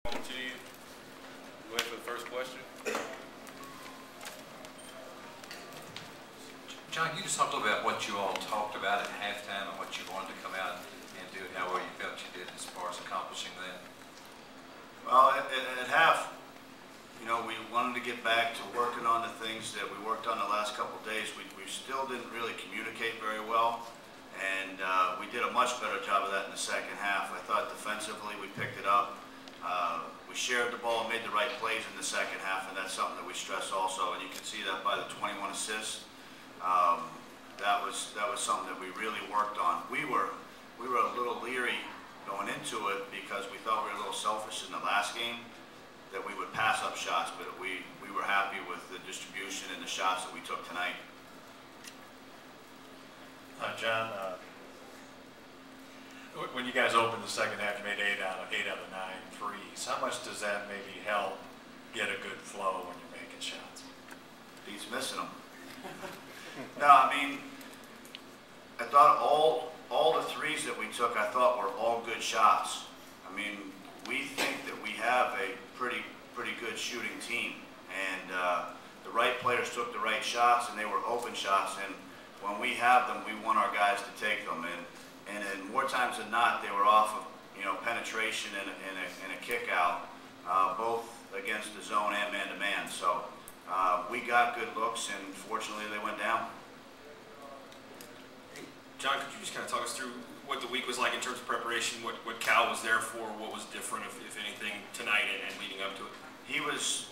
To you. Go ahead for the first question. Jon, you just talked a little bit about what you all talked about at halftime and what you wanted to come out and do, and how well you felt you did as far as accomplishing that. Well, at half, you know, we wanted to get back to working on the things that we worked on the last couple of days. We still didn't really communicate very well, and we did a much better job of that in the second half. I thought defensively we picked it up. We shared the ball and made the right plays in the second half, and that's something that we stress also. And you can see that by the 21 assists. That was something that we really worked on. We were a little leery going into it because we thought we were a little selfish in the last game that we would pass up shots, but we were happy with the distribution and the shots that we took tonight. Jon, when you guys opened the second half, you made 8 out of 9 threes. How much does that maybe help get a good flow when you're making shots? He's missing them. No, I mean, I thought all the threes that we took, I thought were all good shots. I mean, we think that we have a pretty good shooting team, and the right players took the right shots, and they were open shots. And when we have them, we want our guys to take them. And more times than not, they were off of penetration and a kick out, both against the zone and man-to-man. So we got good looks, and fortunately they went down. Hey, Jon, could you just kind of talk us through what the week was like in terms of preparation, what Cal was there for, what was different, if anything, tonight and leading up to it? He was.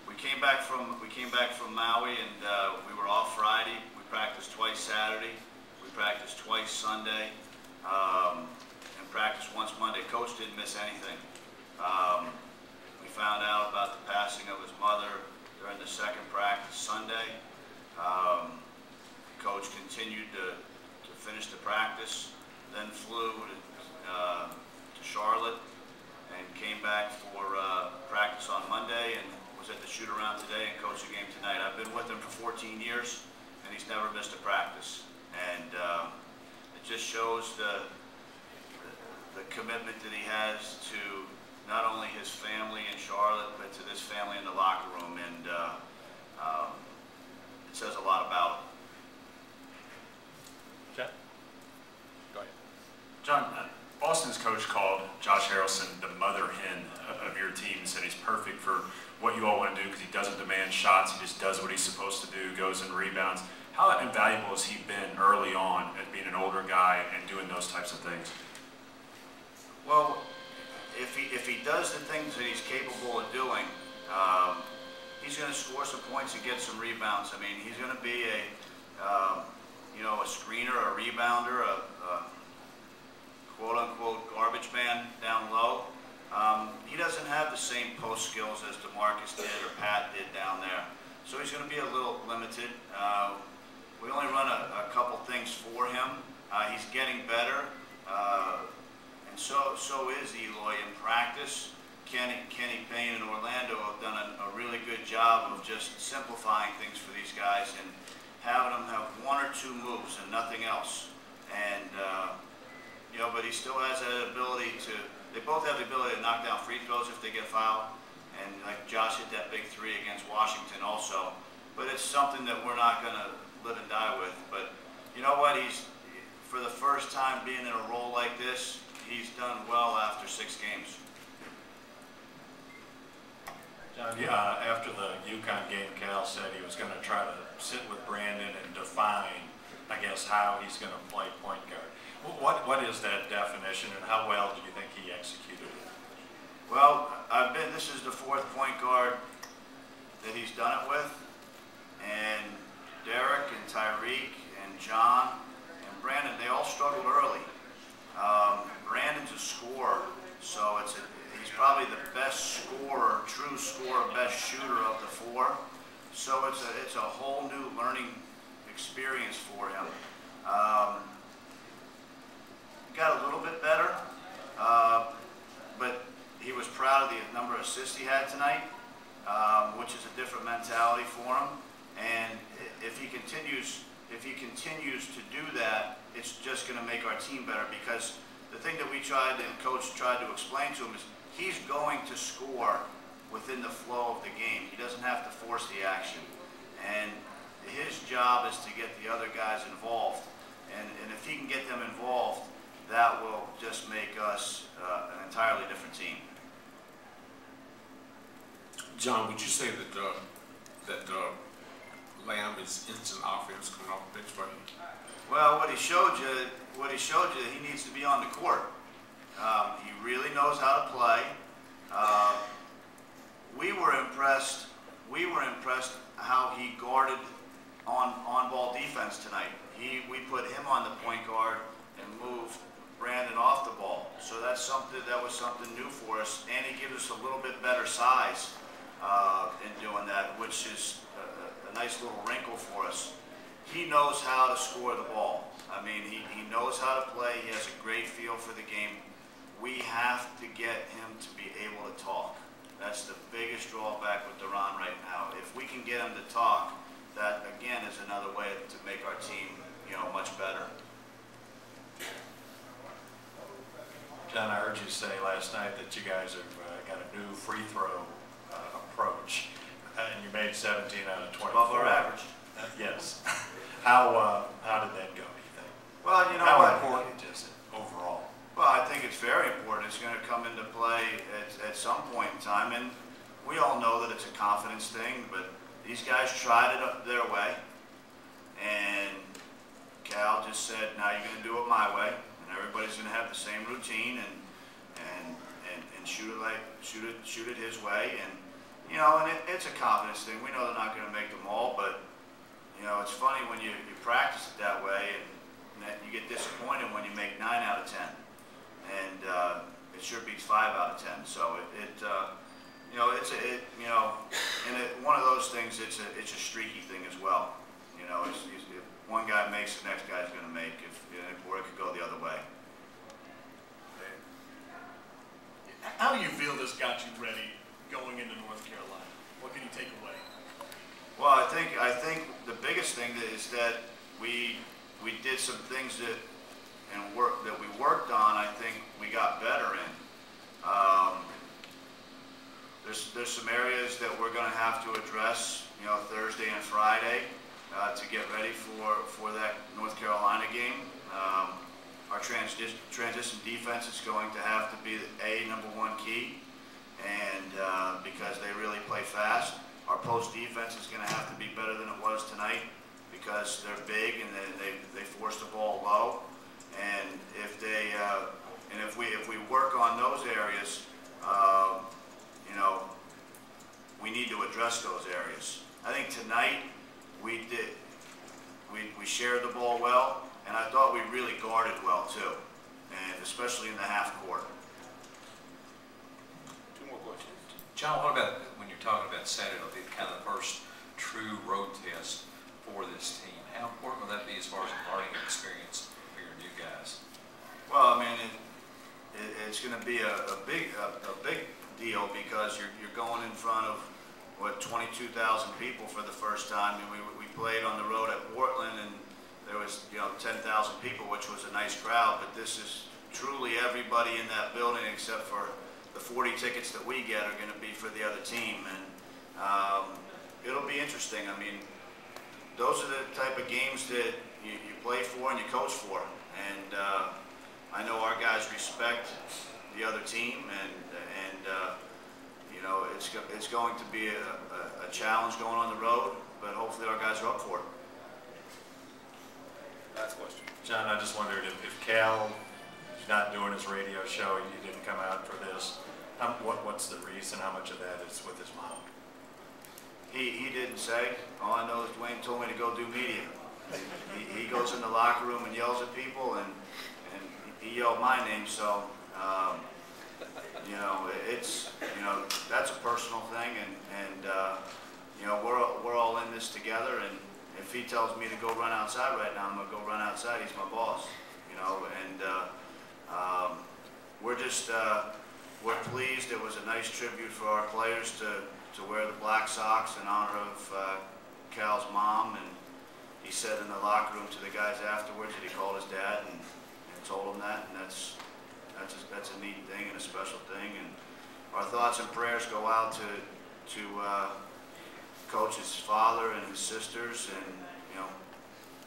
We came back from Maui, and we were off Friday. We practiced twice Saturday. We practiced twice Sunday, and practiced once Monday. Coach didn't miss anything. We found out about the passing of his mother during the second practice Sunday. Coach continued to finish the practice, then flew to Charlotte and came back for practice on Monday and was at the shoot-around today and coached the game tonight. I've been with him for 14 years, and he's never missed a practice. And it just shows the commitment that he has to not only his family in Charlotte, but to this family in the locker room, and it says a lot about him. Jeff? Go ahead. Jon, Boston's coach called Josh Harrelson the mother hen of your team and said he's perfect for what you all want to do because he doesn't demand shots, he just does what he's supposed to do, goes and rebounds. How invaluable has he been early on at being an older guy and doing those types of things? Well, if he does the things that he's capable of doing, he's going to score some points and get some rebounds. I mean, he's going to be a screener, a rebounder, a quote-unquote garbage man down low. He doesn't have the same post skills as DeMarcus did or Pat did down there, so he's going to be a little limited. We only run a couple things for him. He's getting better. And so is Eloy in practice. Kenny Payne and Orlando have done a really good job of just simplifying things for these guys and having them have one or two moves and nothing else. And but he still has that ability to. They both have the ability to knock down free throws if they get fouled. And like Josh hit that big three against Washington also. But it's something that we're not going to live and die with. But you know what? He's for the first time being in a role like this. He's done well after 6 games. Jon, after the UConn game, Cal said he was going to try to sit with Brandon and define, I guess, how he's going to play point guard. What is that definition, and how well do you think he executed it? Well, this is the 4th point guard that he's done it with, and Derek and Tyreek and John and Brandon, they all struggled early. Brandon's a scorer, so he's probably the best scorer, true scorer, best shooter of the 4. So it's a whole new learning experience for him. Got a little bit better, but he was proud of the number of assists he had tonight, which is a different mentality for him. And if he continues to do that, it's just going to make our team better because the thing that Coach tried to explain to him is he's going to score within the flow of the game. He doesn't have to force the action. And his job is to get the other guys involved. And if he can get them involved, that will just make us an entirely different team. John, would you say that Lamb is instant offense coming off the bench for him? Well, what he showed you, he needs to be on the court. He really knows how to play. We were impressed how he guarded on-ball defense tonight. We put him on the point guard and moved Brandon off the ball. So that was something new for us, and he gives us a little bit better size in doing that, which is a nice little wrinkle for us. He knows how to score the ball. I mean, he knows how to play. He has a great feel for the game. We have to get him to be able to talk. That's the biggest drawback with Duran right now. If we can get him to talk, that again is another way to make our team, much better. John, I heard you say last night that you guys have got a new free throw approach, and you made 17 out of 24. Above our average. Yes. How did that go, do you think? Well, you know how what? important is it overall? Well, I think it's very important. It's going to come into play at some point in time, and we all know that it's a confidence thing, but these guys tried it up their way, and Cal just said, now you're going to do it my way, and everybody's going to have the same routine and shoot it his way, and it's a confidence thing. We know they're not going to make them all, but it's funny when you practice it that way, and you get disappointed when you make 9 out of 10, and it sure beats 5 out of 10. So one of those things. It's a streaky thing as well. If one guy makes, the next guy's going to make. Or it could go the other way. How do you feel this got you ready going into North Carolina? What can you take away? Well, I think the biggest thing is that we did some things that we worked on. I think we got better in. There's some areas that we're going to have to address, Thursday and Friday to get ready for that North Carolina game. Our transition defense is going to have to be the number one key, and because they really play fast. Our post defense is going to have to be better than it was tonight because they're big and they force the ball low. And if we work on those areas, we need to address those areas. I think tonight we shared the ball well, and I thought we really guarded well too, and especially in the half court. Two more questions. John, what about when you're talking about Saturday, it'll be kind of the first true road test for this team. How important will that be as far as a learning experience for your new guys? Well, I mean, it's going to be a big deal because you're going in front of 22,000 people for the first time. And we played on the road at Portland, and there was 10,000 people, which was a nice crowd. But this is truly everybody in that building except for the 40 tickets that we get are going to be for the other team, and it'll be interesting. I mean, those are the type of games that you play for and you coach for, and I know our guys respect the other team, and it's going to be a challenge going on the road, but hopefully our guys are up for it. Last question. John, I just wondered if Cal is not doing his radio show, he didn't come out for this. What's the reason? How much of that is with his mom? He didn't say. All I know is Dwayne told me to go do media. He goes in the locker room and yells at people, and he yelled my name, so that's a personal thing, and we're all in this together, and if he tells me to go run outside right now, I'm gonna go run outside. He's my boss, and we're pleased. It was a nice tribute for our players to wear the black socks in honor of Cal's mom, and he said in the locker room to the guys afterwards that he called his dad and told him that, and that's a neat thing and a special thing. And our thoughts and prayers go out to Coach's father and his sisters, and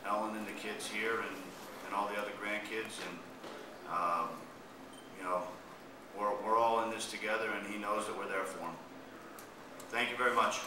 Ellen and the kids here, and all the other grandkids. And we're all in this together, and he knows that we're there for him. Thank you very much.